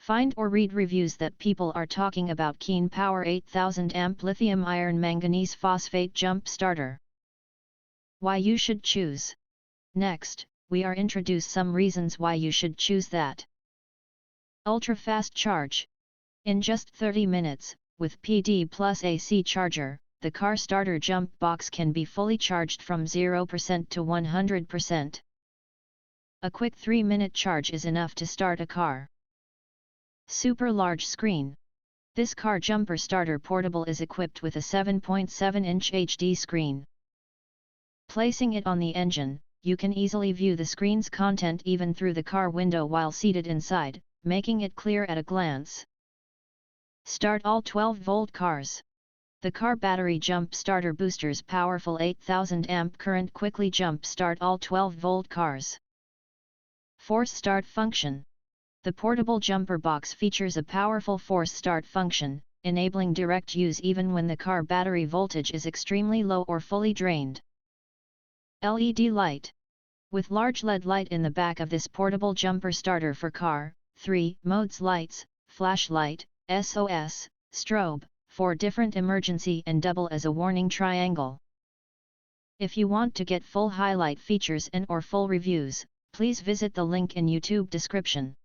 Find or read reviews that people are talking about KeenPower 8000A Lithium Iron Manganese Phosphate Jump Starter. Why you should choose. Next, we are introduce some reasons why you should choose that. Ultra fast charge. In just 30 minutes, with PD plus AC charger, the car starter jump box can be fully charged from 0% to 100%. A quick 3-minute charge is enough to start a car. Super large screen. This car jumper starter portable is equipped with a 7.7-inch HD screen. Placing it on the engine, you can easily view the screen's content even through the car window while seated inside, making it clear at a glance. Start all 12-volt cars. The car battery jump starter boosters powerful 8000A current quickly jump start all 12-volt cars. Force start function. The portable jumper box features a powerful force start function, enabling direct use even when the car battery voltage is extremely low or fully drained. LED light. With large LED light in the back of this portable jumper starter for car, 3 modes lights, flashlight, SOS, strobe, 4 different emergency and double as a warning triangle. If you want to get full highlight features and or full reviews, please visit the link in YouTube description.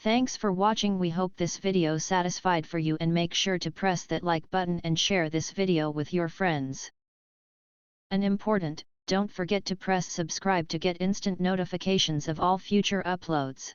Thanks for watching. We hope this video satisfied for you, and make sure to press that like button and share this video with your friends. And important, don't forget to press subscribe to get instant notifications of all future uploads.